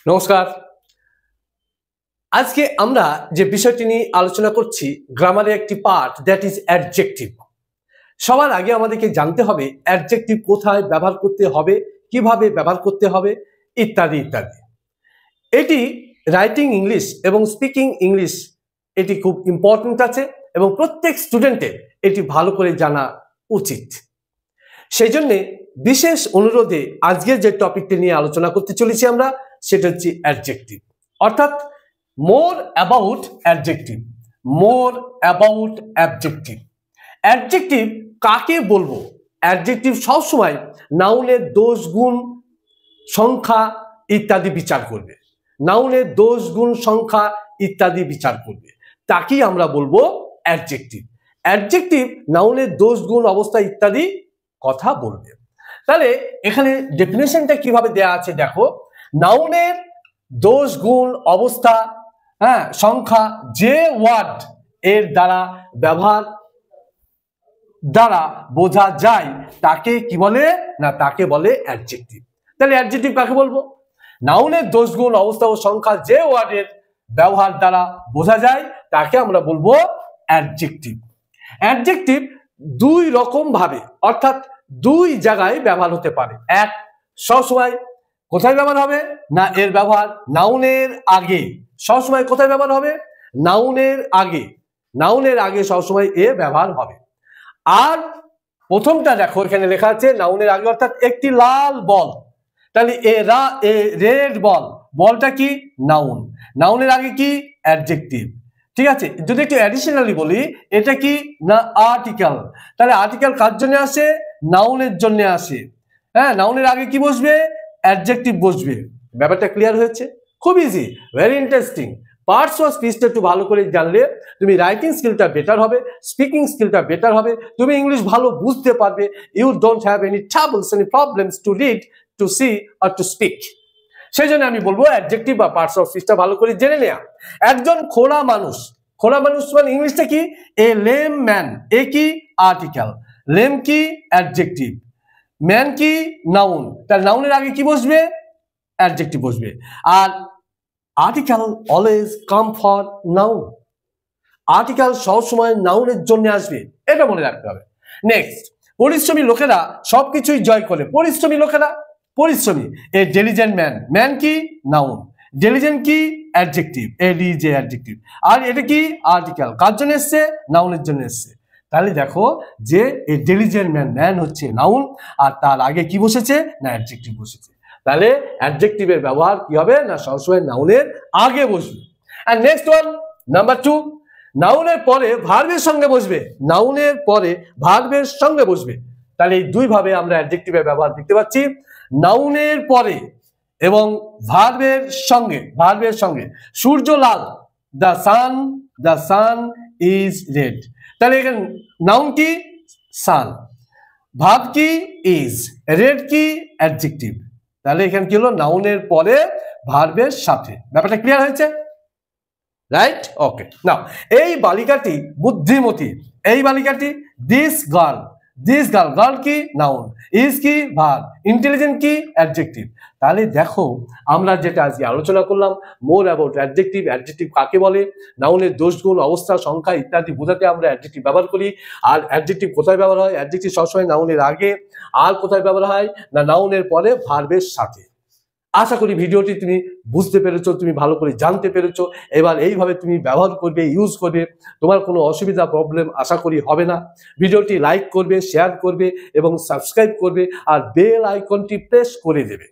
নমস্কার। আজকে আমরা যে বিষয়টি নিয়ে আলোচনা করছি গ্রামারের একটি পার্ট, দ্যাট ইজ অ্যাডজেক্টিভ। সবার আগে আমাদেরকে জানতে হবে অ্যাডজেক্টিভ কোথায় ব্যবহার করতে হবে, কিভাবে ব্যবহার করতে হবে, ইত্যাদি ইত্যাদি। এটি রাইটিং ইংলিশ এবং স্পিকিং ইংলিশ এটি খুব ইম্পর্টেন্ট আছে এবং প্রত্যেক স্টুডেন্টের এটি ভালো করে জানা উচিত। সেই জন্যে বিশেষ অনুরোধে আজকের যে টপিকটি নিয়ে আলোচনা করতে চলেছি আমরা, সেটা হচ্ছে অ্যাডজেক্টিভ, অর্থাৎ more about adjective. More about adjective. Adjective কাকে বলবো? অ্যাডজেক্টিভ সবসময় নাউনের দোষ গুণ সংখ্যা ইত্যাদি বিচার করবে। নাউনের দোষ গুণ সংখ্যা ইত্যাদি বিচার করবে, তাকেই আমরা বলবো অ্যাডজেক্টিভ। অ্যাডজেক্টিভ নাউনের দোষ গুণ অবস্থা ইত্যাদি কথা বলবে। তাহলে এখানে ডেফিনেশনটা কিভাবে দেয়া আছে দেখো। নাউনের দোষ গুণ অবস্থা সংখ্যা যে ওয়ার্ড এর দ্বারা ব্যবহার দ্বারা বোঝা যায় তাকে কি বলে না, তাকে বলে অ্যাডজেক্টিভ। তাহলে অ্যাডজেক্টিভ কাকে বলবো? নাউনের দোষ গুণ অবস্থা ও সংখ্যা যে ওয়ার্ডের ব্যবহার দ্বারা বোঝা যায় তাকে আমরা বলবো অ্যাডজেক্টিভ। অ্যাডজেক্টিভ দুই রকম ভাবে অর্থাৎ দুই জায়গায় ব্যবহার হতে পারে। এক, সবসময় কোথায় ব্যবহার হবে না, এর ব্যবহার নাউনের আগে। সবসময় কোথায় ব্যবহার হবে? নাউনের আগে। নাউনের আগে সবসময় এ ব্যবহার হবে। আর প্রথমটা দেখো, এখানে লেখা আছে নাউনের আগে, অর্থাৎ একটি লাল বল। তাহলে এ রেড বল, বলটা কি? নাউন। নাউনের আগে কি? অ্যাডজেক্টিভ। ঠিক আছে। যদি একটু অ্যাডিশনালি বলি, এটা কি না আর্টিকেল। তাহলে আর্টিকেল কার জন্য আসে? নাউনের জন্য আসে। হ্যাঁ, নাউনের আগে কি বসবে? অ্যাডজেক্টিভ বসবে। ব্যাপারটা ক্লিয়ার হয়েছে? খুব easy, very interesting. Parts of স্পিচটা একটু ভালো করে জানলে তুমি রাইটিং স্কিলটা বেটার হবে, স্পিকিং স্কিলটা বেটার হবে, তুমি ইংলিশ ভালো বুঝতে পারবে। You don't have any troubles, any problems to read, to see or to speak. সেই জন্য আমি বলবো অ্যাডজেক্টিভ বা পার্টস অফ স্পিচটা ভালো করে জেনে নেয়া। একজন খোড়া মানুষ। খোড়া মানুষ মানে ইংলিশটা কি? এ লেম ম্যান। এ কি? আর্টিকেল। লেম কি? অ্যাডজেক্টিভ। ম্যান কি? নাউন। তার নাউনের আগে কি বসবে? অ্যাডজেক্টিভ বসবে। আর article always come for noun. Article সবসময় নাউনের জন্য আসবে, এটা মনে রাখতে হবে। নেক্সট, পরিশ্রমী লোকেরা সবকিছুই জয় করে। পরিশ্রমী লোকেরা, পরিশ্রমী। A diligent man. ম্যান কি? নাউন। ডিলিজেন্ট কি? অ্যাডজেক্টিভ। ADJ adjective. আর এটা কি? আর্টিকেল। কার জন্য এসছে? নাউনের জন্য এসছে। তাহলে দেখো যে এ ডিলিজেন্ট ম্যান, ম্যান হচ্ছে নাউন, আর তার আগে কি বসেছে না অ্যাডজেক্টিভ বসেছে। তাহলে অ্যাডজেক্টিভের ব্যবহার কি হবে না সবসময় নাউনের আগে বসবে। আর নেক্সট ওয়ান, নাম্বার 2, নাউনের পরে ভার্বের সঙ্গে বসবে। নাউনের পরে ভার্বের সঙ্গে বসবে। তাহলে এই দুই ভাবে আমরা অ্যাডজেক্টিভের ব্যবহার দেখতে পাচ্ছি, নাউনের পরে এবং ভার্বের সঙ্গে। ভার্বের সঙ্গে, সূর্য লাল, দ্য সান ইজ রেড। তাহলে এখানে নাউন কি? সান। ভার্ব কি? ইজ। রেড কি? অ্যাডজেক্টিভ। তাহলে এখানে কি হলো? নাউনের পরে ভার্বের সাথে। ব্যাপারটা ক্লিয়ার হয়েছে? রাইট? ওকে। নাও, এই বালিকাটি বুদ্ধিমতী। এই বালিকাটি, this girl. This girl, girl কি? নাউন। ইজ কি? ভার্ব। ইন্টেলিজেন্ট কি? অ্যাডজেক্টিভ। তাহলে দেখো আমরা যেটা আজকে আলোচনা করলাম, মোর অ্যাবাউট অ্যাডজেক্টিভ। অ্যাডজেক্টিভ কাকে বলে? নাউনের দোষ গুণ অবস্থা সংখ্যা ইত্যাদি বোঝাতে আমরা অ্যাডজেক্টিভ ব্যবহার করি। আর অ্যাডজেক্টিভ কোথায় ব্যবহার হয়? অ্যাডজেক্টিভ সবসময় নাউনের আগে। আর কোথায় ব্যবহার হয় না নাউনের পরে ভার্বের সাথে। আশা করি ভিডিওটি তুমি বুঝতে পেরেছো, তুমি ভালো করে জানতে পেরেছো। এবার এইভাবে তুমি ব্যবহার করবে, ইউজ করবে, তোমার কোনো অসুবিধা প্রবলেম আশা করি হবে না। ভিডিওটি লাইক করবে, শেয়ার করবে এবং সাবস্ক্রাইব করবে, আর বেল আইকনটি প্রেস করে দেবে।